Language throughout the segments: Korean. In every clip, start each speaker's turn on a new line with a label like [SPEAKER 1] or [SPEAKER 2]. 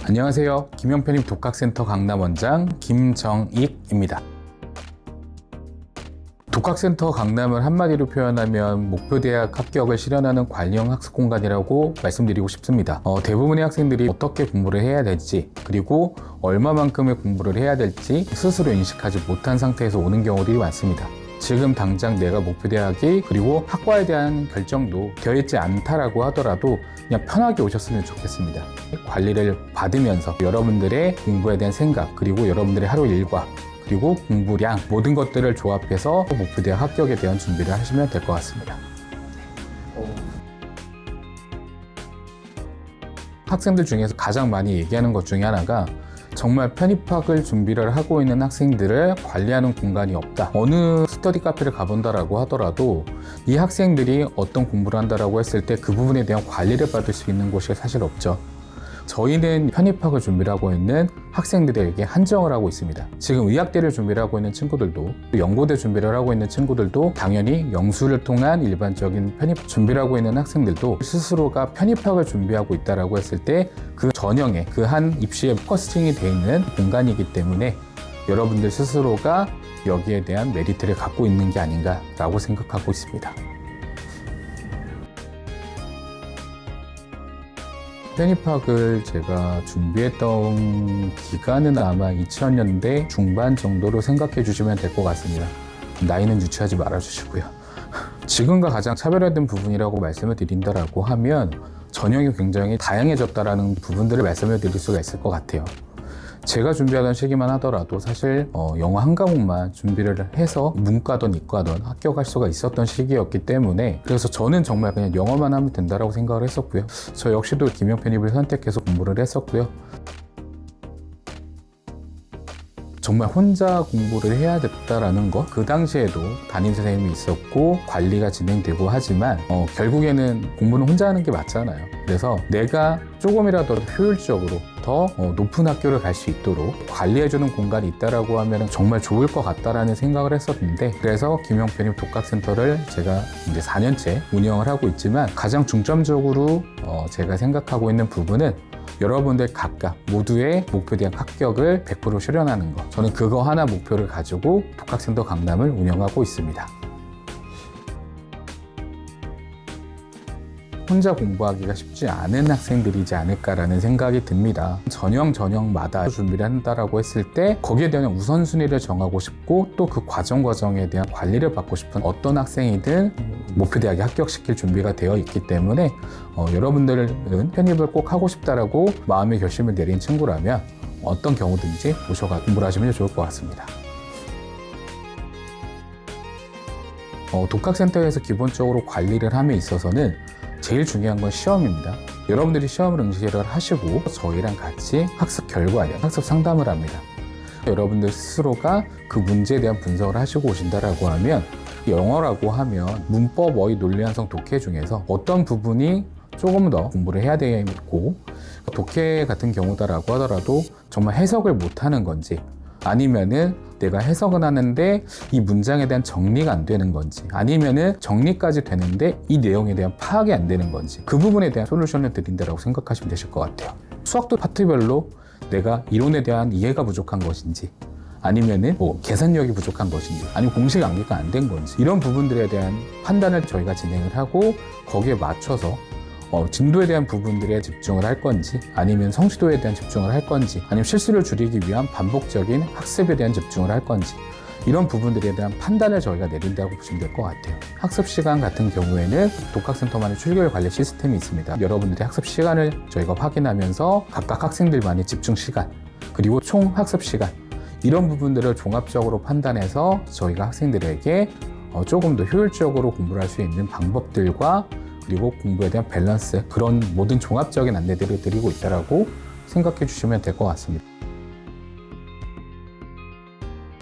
[SPEAKER 1] 안녕하세요. 김영편입 독학센터 강남원장 김정익입니다. 독학센터 강남을 한마디로 표현하면 목표대학 합격을 실현하는 관리형 학습공간이라고 말씀드리고 싶습니다. 대부분의 학생들이 어떻게 공부를 해야 될지, 그리고 얼마만큼의 공부를 해야 될지 스스로 인식하지 못한 상태에서 오는 경우들이 많습니다. 지금 당장 내가 목표대학이 그리고 학과에 대한 결정도 되어 있지 않다라고 하더라도 그냥 편하게 오셨으면 좋겠습니다. 관리를 받으면서 여러분들의 공부에 대한 생각, 그리고 여러분들의 하루 일과, 그리고 공부량, 모든 것들을 조합해서 목표대학 합격에 대한 준비를 하시면 될 것 같습니다. 학생들 중에서 가장 많이 얘기하는 것 중에 하나가 정말 편입학을 준비를 하고 있는 학생들을 관리하는 공간이 없다. 어느 스터디 카페를 가본다라고 하더라도 이 학생들이 어떤 공부를 한다라고 했을 때 그 부분에 대한 관리를 받을 수 있는 곳이 사실 없죠. 저희는 편입학을 준비를 하고 있는 학생들에게 한정을 하고 있습니다. 지금 의학대를 준비를 하고 있는 친구들도, 연고대 준비를 하고 있는 친구들도, 당연히 영수를 통한 일반적인 편입 준비를 하고 있는 학생들도 스스로가 편입학을 준비하고 있다라고 했을 때 그 전형에, 그 한 입시에 포커싱이 되어 있는 공간이기 때문에 여러분들 스스로가 여기에 대한 메리트를 갖고 있는 게 아닌가라고 생각하고 있습니다. 편입학을 제가 준비했던 기간은 아마 2000년대 중반 정도로 생각해 주시면 될 것 같습니다. 나이는 유추하지 말아 주시고요. 지금과 가장 차별화된 부분이라고 말씀을 드린다라고 하면 전형이 굉장히 다양해졌다라는 부분들을 말씀을 드릴 수가 있을 것 같아요. 제가 준비하던 시기만 하더라도 사실 영어 한 과목만 준비를 해서 문과든 이과든 합격할 수가 있었던 시기였기 때문에, 그래서 저는 정말 그냥 영어만 하면 된다라고 생각을 했었고요. 저 역시도 김영편입을 선택해서 공부를 했었고요. 정말 혼자 공부를 해야 됐다라는 것, 그 당시에도 담임 선생님이 있었고 관리가 진행되고 하지만 결국에는 공부는 혼자 하는 게 맞잖아요. 그래서 내가 조금이라도 효율적으로 더 높은 학교를 갈 수 있도록 관리해주는 공간이 있다라고 하면 정말 좋을 것 같다라는 생각을 했었는데, 그래서 김영편입 독학센터를 제가 이제 4년째 운영을 하고 있지만 가장 중점적으로 제가 생각하고 있는 부분은 여러분들 각각 모두의 목표대학 합격을 100% 실현하는 것, 저는 그거 하나 목표를 가지고 독학센터 강남을 운영하고 있습니다. 혼자 공부하기가 쉽지 않은 학생들이지 않을까라는 생각이 듭니다. 전형마다 준비를 한다라고 했을 때 거기에 대한 우선순위를 정하고 싶고, 또 그 과정에 대한 관리를 받고 싶은 어떤 학생이든 목표대학에 합격시킬 준비가 되어 있기 때문에 여러분들은 편입을 꼭 하고 싶다라고 마음의 결심을 내린 친구라면 어떤 경우든지 오셔서 공부를 하시면 좋을 것 같습니다. 독학센터에서 기본적으로 관리를 함에 있어서는 제일 중요한 건 시험입니다. 여러분들이 시험을 응시를 하시고 저희랑 같이 학습 결과에 대한 학습 상담을 합니다. 여러분들 스스로가 그 문제에 대한 분석을 하시고 오신다라고 하면, 영어라고 하면 문법, 어휘, 논리, 완성, 독해 중에서 어떤 부분이 조금 더 공부를 해야 되고, 독해 같은 경우다라고 하더라도 정말 해석을 못하는 건지, 아니면은 내가 해석은 하는데 이 문장에 대한 정리가 안 되는 건지, 아니면은 정리까지 되는데 이 내용에 대한 파악이 안 되는 건지, 그 부분에 대한 솔루션을 드린다라고 생각하시면 되실 것 같아요. 수학도 파트별로 내가 이론에 대한 이해가 부족한 것인지, 아니면은 계산력이 부족한 것인지, 아니면 공식 암기가 안 된 건지, 이런 부분들에 대한 판단을 저희가 진행을 하고 거기에 맞춰서 진도에 대한 부분들에 집중을 할 건지, 아니면 성취도에 대한 집중을 할 건지, 아니면 실수를 줄이기 위한 반복적인 학습에 대한 집중을 할 건지, 이런 부분들에 대한 판단을 저희가 내린다고 보시면 될 것 같아요. 학습 시간 같은 경우에는 독학센터만의 출결 관리 시스템이 있습니다. 여러분들의 학습 시간을 저희가 확인하면서 각각 학생들만의 집중 시간, 그리고 총 학습 시간, 이런 부분들을 종합적으로 판단해서 저희가 학생들에게 조금 더 효율적으로 공부를 할 수 있는 방법들과, 그리고 공부에 대한 밸런스, 그런 모든 종합적인 안내들을 드리고 있다라고 생각해 주시면 될 것 같습니다.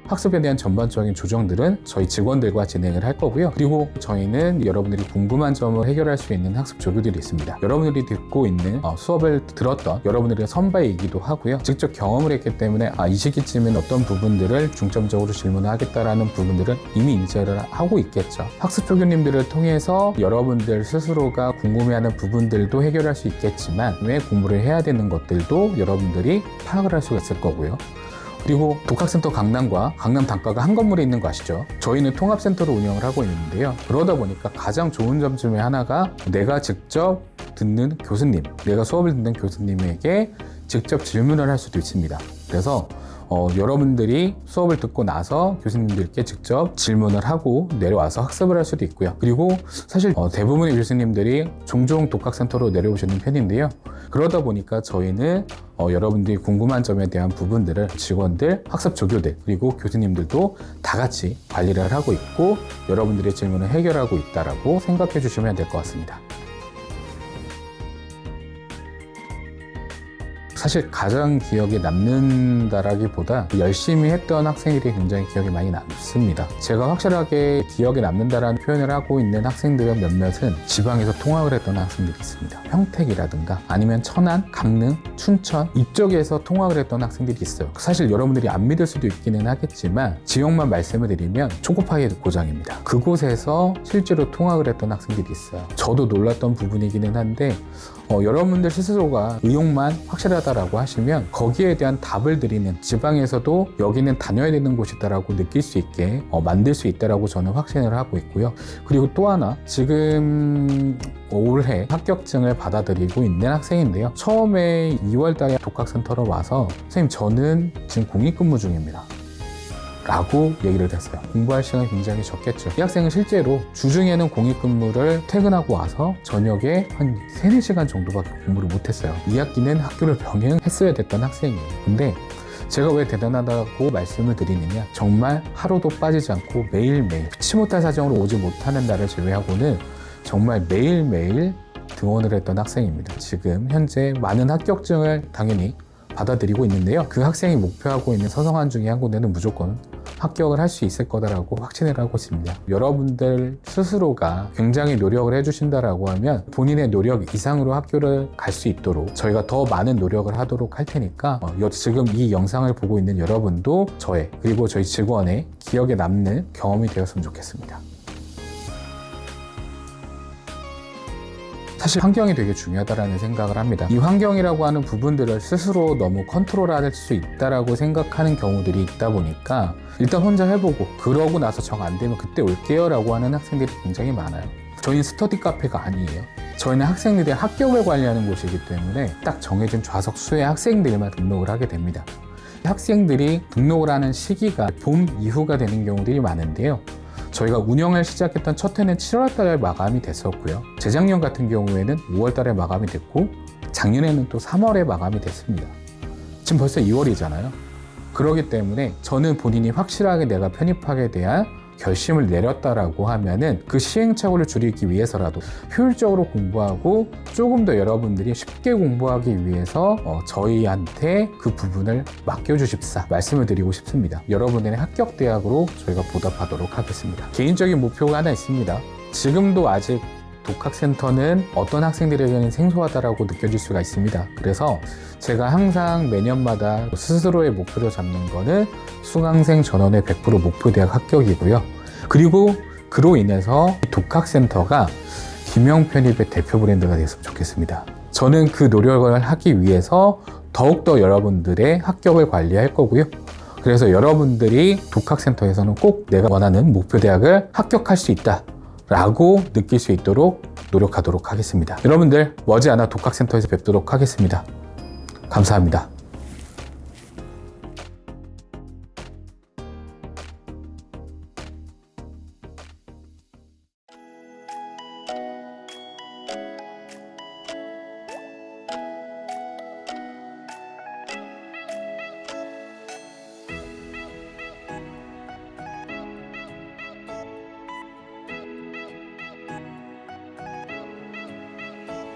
[SPEAKER 1] 학습에 대한 전반적인 조정들은 저희 직원들과 진행을 할 거고요. 그리고 저희는 여러분들이 궁금한 점을 해결할 수 있는 학습 조교들이 있습니다. 여러분들이 듣고 있는 수업을 들었던 여러분들의 선배이기도 하고요. 직접 경험을 했기 때문에 이 시기쯤엔 어떤 부분들을 중점적으로 질문을 하겠다라는 부분들은 이미 인지를 하고 있겠죠. 학습 조교님들을 통해서 여러분들 스스로가 궁금해하는 부분들도 해결할 수 있겠지만 왜 공부를 해야 되는 것들도 여러분들이 파악을 할 수가 있을 거고요. 그리고 독학센터 강남과 강남 단과가 한 건물에 있는 거 아시죠? 저희는 통합센터로 운영을 하고 있는데요. 그러다 보니까 가장 좋은 점 중에 하나가 내가 직접 듣는 교수님, 내가 수업을 듣는 교수님에게 직접 질문을 할 수도 있습니다. 그래서 여러분들이 수업을 듣고 나서 교수님들께 직접 질문을 하고 내려와서 학습을 할 수도 있고요. 그리고 사실 대부분의 교수님들이 종종 독학센터로 내려오시는 편인데요. 그러다 보니까 저희는 여러분들이 궁금한 점에 대한 부분들을 직원들, 학습 조교들, 그리고 교수님들도 다 같이 관리를 하고 있고 여러분들의 질문을 해결하고 있다라고 생각해 주시면 될 것 같습니다. 사실 가장 기억에 남는다라기보다 열심히 했던 학생들이 굉장히 기억에 많이 남습니다. 제가 확실하게 기억에 남는다라는 표현을 하고 있는 학생들은 몇몇은 지방에서 통학을 했던 학생들이 있습니다. 평택이라든가 아니면 천안, 강릉, 춘천 이쪽에서 통학을 했던 학생들이 있어요. 사실 여러분들이 안 믿을 수도 있기는 하겠지만 지역만 말씀을 드리면 초코파이의 고장입니다. 그곳에서 실제로 통학을 했던 학생들이 있어요. 저도 놀랐던 부분이기는 한데 여러분들 스스로가 의욕만 확실하다라고 하시면 거기에 대한 답을 드리는 지방에서도 여기는 다녀야 되는 곳이다라고 느낄 수 있게 만들 수 있다라고 저는 확신을 하고 있고요. 그리고 또 하나 지금 올해 합격증을 받아들이고 있는 학생인데요. 처음에 2월 달에 독학센터로 와서 선생님 저는 지금 공익근무 중입니다 라고 얘기를 했어요. 공부할 시간이 굉장히 적겠죠. 이 학생은 실제로 주중에는 공익근무를 퇴근하고 와서 저녁에 한 3-4시간 정도밖에 공부를 못했어요. 2학기는 학교를 병행했어야 됐던 학생이에요. 근데 제가 왜 대단하다고 말씀을 드리느냐, 정말 하루도 빠지지 않고 매일매일 피치 못할 사정으로 오지 못하는 날을 제외하고는 정말 매일매일 등원을 했던 학생입니다. 지금 현재 많은 합격증을 당연히 받아들이고 있는데요. 그 학생이 목표하고 있는 서성한 중에 한 군데는 무조건 합격을 할 수 있을 거다라고 확신을 하고 있습니다. 여러분들 스스로가 굉장히 노력을 해주신다라고 하면 본인의 노력 이상으로 학교를 갈 수 있도록 저희가 더 많은 노력을 하도록 할 테니까 지금 이 영상을 보고 있는 여러분도 저의 그리고 저희 직원의 기억에 남는 경험이 되었으면 좋겠습니다. 사실 환경이 되게 중요하다는 생각을 합니다. 이 환경이라고 하는 부분들을 스스로 너무 컨트롤할 수 있다라고 생각하는 경우들이 있다 보니까 일단 혼자 해보고 그러고 나서 정 안 되면 그때 올게요 라고 하는 학생들이 굉장히 많아요. 저희는 스터디 카페가 아니에요. 저희는 학생들의 합격을 관리하는 곳이기 때문에 딱 정해진 좌석 수의 학생들만 등록을 하게 됩니다. 학생들이 등록을 하는 시기가 봄 이후가 되는 경우들이 많은데요. 저희가 운영을 시작했던 첫 해는 7월 달에 마감이 됐었고요. 재작년 같은 경우에는 5월 달에 마감이 됐고 작년에는 또 3월에 마감이 됐습니다. 지금 벌써 2월이잖아요. 그렇기 때문에 저는 본인이 확실하게 내가 편입학에 대한 결심을 내렸다라고 하면은 그 시행착오를 줄이기 위해서라도 효율적으로 공부하고 조금 더 여러분들이 쉽게 공부하기 위해서 저희한테 그 부분을 맡겨주십사 말씀을 드리고 싶습니다. 여러분들의 합격대학으로 저희가 보답하도록 하겠습니다. 개인적인 목표가 하나 있습니다. 지금도 아직 독학센터는 어떤 학생들에게는 생소하다라고 느껴질 수가 있습니다. 그래서 제가 항상 매년마다 스스로의 목표로 잡는 거는 수강생 전원의 100% 목표대학 합격이고요. 그리고 그로 인해서 독학센터가 김영편입의 대표 브랜드가 됐으면 좋겠습니다. 저는 그 노력을 하기 위해서 더욱더 여러분들의 합격을 관리할 거고요. 그래서 여러분들이 독학센터에서는 꼭 내가 원하는 목표대학을 합격할 수 있다 라고 느낄 수 있도록 노력하도록 하겠습니다. 여러분들 머지않아 독학센터에서 뵙도록 하겠습니다. 감사합니다.